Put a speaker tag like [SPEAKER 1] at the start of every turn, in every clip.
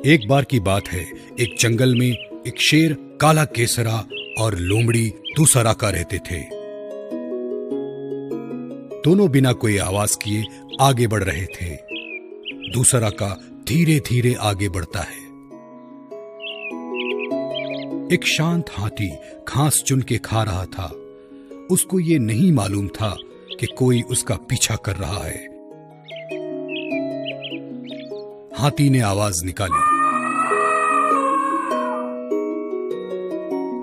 [SPEAKER 1] एक बार की बात है, एक जंगल में एक शेर, काला केसरा और लोमड़ी दूसरा का रहते थे। दोनों बिना कोई आवाज किए आगे बढ़ रहे थे। दूसरा का धीरे धीरे आगे बढ़ता है। एक शांत हाथी घास चुन के खा रहा था। उसको ये नहीं मालूम था कि कोई उसका पीछा कर रहा है। हाथी ने आवाज निकाली,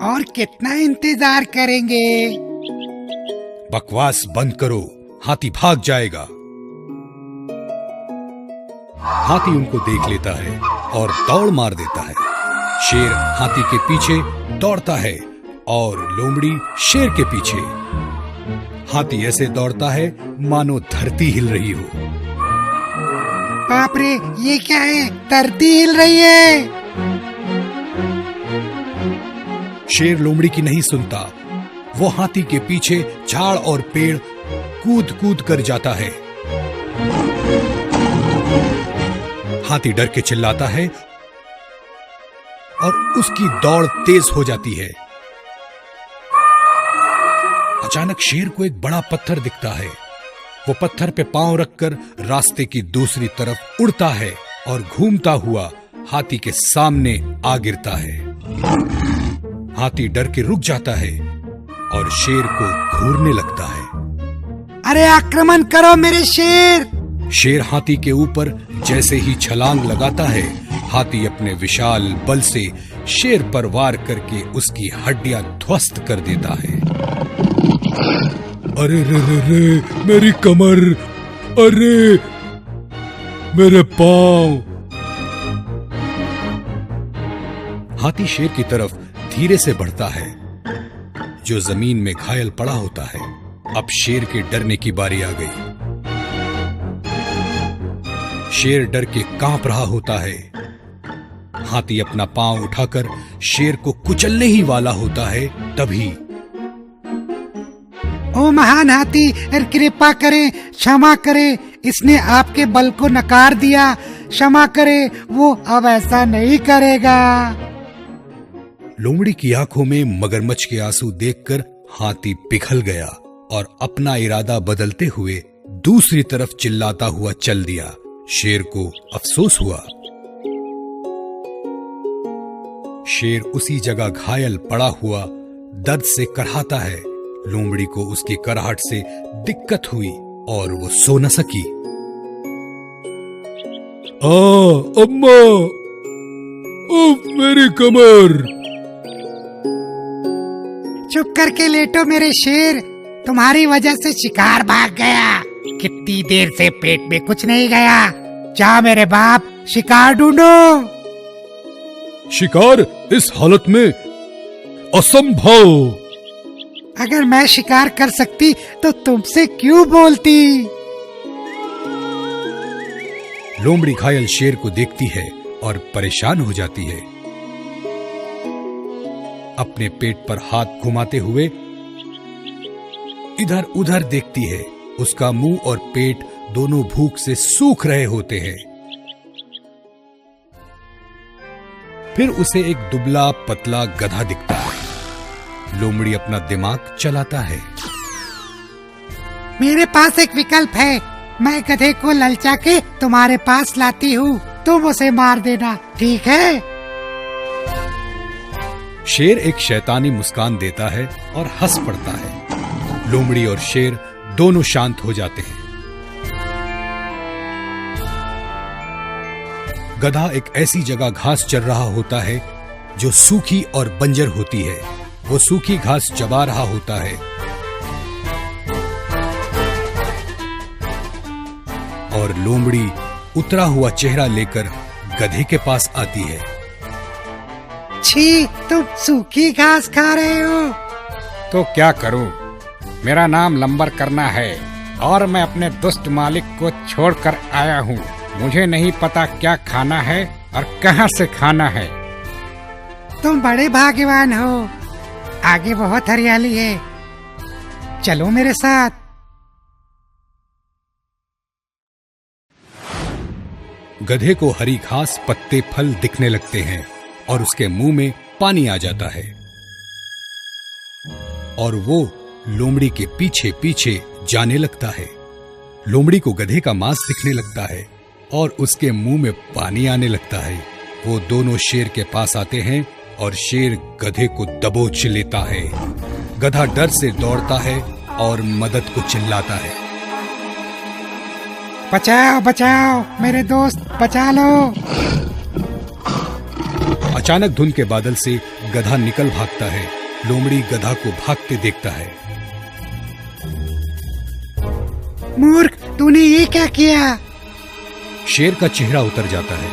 [SPEAKER 2] और कितना इंतजार करेंगे?
[SPEAKER 1] बकवास बंद करो, हाथी भाग जाएगा। हाथी उनको देख लेता है और दौड़ मार देता है। शेर हाथी के पीछे दौड़ता है और लोमड़ी शेर के पीछे। हाथी ऐसे दौड़ता है मानो धरती हिल रही हो।
[SPEAKER 2] बाप रे, ये क्या है? धरती हिल रही है।
[SPEAKER 1] शेर लोमड़ी की नहीं सुनता। वो हाथी के पीछे झाड़ और पेड़ कूद कूद कर जाता है। हाथी डर के चिल्लाता है और उसकी दौड़ तेज हो जाती है। अचानक शेर को एक बड़ा पत्थर दिखता है। वो पत्थर पे पांव रखकर रास्ते की दूसरी तरफ उड़ता है और घूमता हुआ हाथी के सामने आ गिरता है। हाथी डर के रुक जाता है और शेर को घूरने लगता है।
[SPEAKER 2] अरे आक्रमण करो मेरे शेर!
[SPEAKER 1] शेर हाथी के ऊपर जैसे ही छलांग लगाता है, हाथी अपने विशाल बल से शेर पर वार करके उसकी हड्डियां ध्वस्त कर देता है। अरे रे रे रे, मेरी कमर! अरे मेरे पांव! हाथी शेर की तरफ धीरे से बढ़ता है, जो जमीन में घायल पड़ा होता है। अब शेर के डरने की बारी आ गई। शेर डर के कांप रहा होता है। हाथी अपना पांव उठाकर शेर को कुचलने ही वाला होता है, तभी
[SPEAKER 2] ओ महान हाथी, कृपा करें, क्षमा करें, इसने आपके बल को नकार दिया। क्षमा करें, वो अब ऐसा नहीं करेगा।
[SPEAKER 1] लोमड़ी की आंखों में मगरमच्छ के आंसू देखकर हाथी पिघल गया और अपना इरादा बदलते हुए दूसरी तरफ चिल्लाता हुआ चल दिया। शेर को अफसोस हुआ। शेर उसी जगह घायल पड़ा हुआ दर्द से कराहता है। लोमड़ी को उसकी कराहट से दिक्कत हुई और वो सो न सकी। अम्मा, उफ, मेरी कमर!
[SPEAKER 2] चुप करके लेटो मेरे शेर, तुम्हारी वजह से शिकार भाग गया। कितनी देर से पेट में कुछ नहीं गया। जा मेरे बाप, शिकार ढूंढो।
[SPEAKER 1] शिकार इस हालत में असंभव।
[SPEAKER 2] अगर मैं शिकार कर सकती तो तुमसे क्यों बोलती?
[SPEAKER 1] लोमड़ी घायल शेर को देखती है और परेशान हो जाती है। अपने पेट पर हाथ घुमाते हुए इधर उधर देखती है। उसका मुंह और पेट दोनों भूख से सूख रहे होते हैं। फिर उसे एक दुबला पतला गधा दिखता है। लोमड़ी अपना दिमाग चलाता है।
[SPEAKER 2] मेरे पास एक विकल्प है। मैं गधे को ललचा के तुम्हारे पास लाती हूँ, तुम उसे मार देना, ठीक है?
[SPEAKER 1] शेर एक शैतानी मुस्कान देता है और हंस पड़ता है। लोमड़ी और शेर दोनों शांत हो जाते हैं। गधा एक ऐसी जगह घास चर रहा होता है जो सूखी और बंजर होती है। वो सूखी घास चबा रहा होता है और लोमड़ी उतरा हुआ चेहरा लेकर गधे के पास आती है।
[SPEAKER 2] छी, तुम सूखी घास खा रहे हो?
[SPEAKER 3] तो क्या करूं? मेरा नाम लंबर करना है और मैं अपने दुष्ट मालिक को छोड़कर आया हूँ। मुझे नहीं पता क्या खाना है और कहाँ से खाना है।
[SPEAKER 2] तुम बड़े भाग्यवान हो। आगे बहुत हरियाली है, चलो मेरे साथ।
[SPEAKER 1] गधे को हरी घास, पत्ते, फल दिखने लगते हैं और उसके मुंह में पानी आ जाता है और वो लोमड़ी के पीछे पीछे जाने लगता है। लोमड़ी को गधे का मांस दिखने लगता है और उसके मुंह में पानी आने लगता है। वो दोनों शेर के पास आते हैं और शेर गधे को दबोच लेता है। गधा डर से दौड़ता है और मदद को चिल्लाता है।
[SPEAKER 2] बचाओ बचाओ मेरे दोस्त, बचा लो।
[SPEAKER 1] अचानक धुंध के बादल से गधा निकल भागता है। लोमड़ी गधा को भागते देखता है।
[SPEAKER 2] मूर्ख, तूने ये क्या किया?
[SPEAKER 1] शेर का चेहरा उतर जाता है।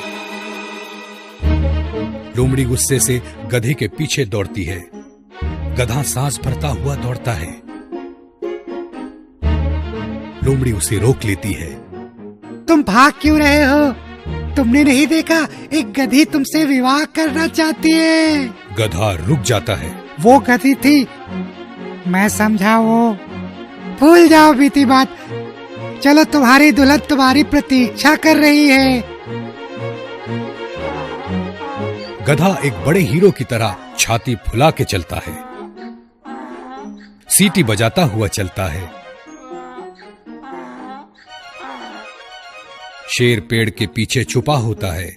[SPEAKER 1] लोमड़ी गुस्से से गधे के पीछे दौड़ती है। गधा सांस भरता हुआ दौड़ता है। लोमड़ी उसे रोक लेती है।
[SPEAKER 2] तुम भाग क्यों रहे हो? तुमने नहीं देखा एक गधी तुमसे विवाह करना चाहती है?
[SPEAKER 1] गधा रुक जाता है।
[SPEAKER 2] वो गधी थी, मैं समझा। वो भूल जाओ बीती बात। चलो, तुम्हारी दुल्हन तुम्हारी प्रतीक्षा कर रही है।
[SPEAKER 1] गधा एक बड़े हीरो की तरह छाती फुला के चलता है। सीटी बजाता हुआ चलता है। शेर पेड़ के पीछे छुपा होता है।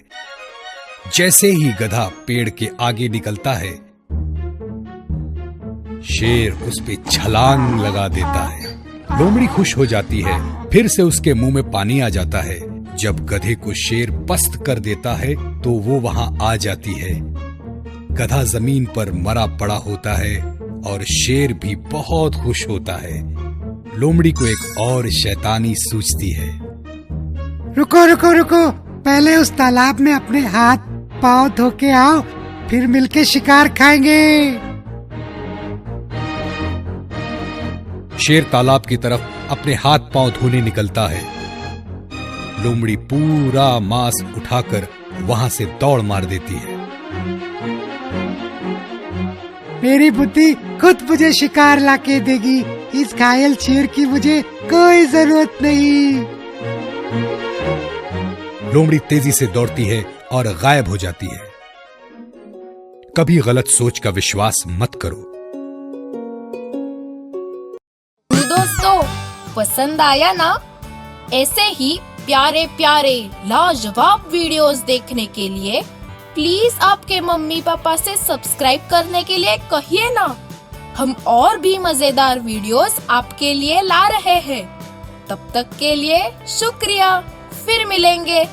[SPEAKER 1] जैसे ही गधा पेड़ के आगे निकलता है, शेर उस पे छलांग लगा देता है। लोमड़ी खुश हो जाती है। फिर से उसके मुंह में पानी आ जाता है। जब गधे को शेर पस्त कर देता है तो वो वहां आ जाती है। गधा जमीन पर मरा पड़ा होता है और शेर भी बहुत खुश होता है। लोमड़ी को एक और शैतानी सूझती है।
[SPEAKER 2] रुको रुको रुको, पहले उस तालाब में अपने हाथ पांव धो के आओ, फिर मिलके शिकार खाएंगे।
[SPEAKER 1] शेर तालाब की तरफ अपने हाथ पांव धोने निकलता है। लोमड़ी पूरा मांस उठाकर वहां से दौड़ मार देती है।
[SPEAKER 2] मेरी बुद्धि खुद मुझे शिकार लाके देगी। इस घायल शेर की मुझे कोई जरूरत नहीं।
[SPEAKER 1] लोमड़ी तेजी से दौड़ती है और गायब हो जाती है। कभी गलत सोच का विश्वास मत करो।
[SPEAKER 4] दोस्तों, पसंद आया ना? ऐसे ही प्यारे प्यारे लाजवाब वीडियोस देखने के लिए प्लीज आपके मम्मी पापा से सब्सक्राइब करने के लिए कहिए ना। हम और भी मजेदार वीडियोस आपके लिए ला रहे हैं। तब तक के लिए शुक्रिया। फिर मिलेंगे।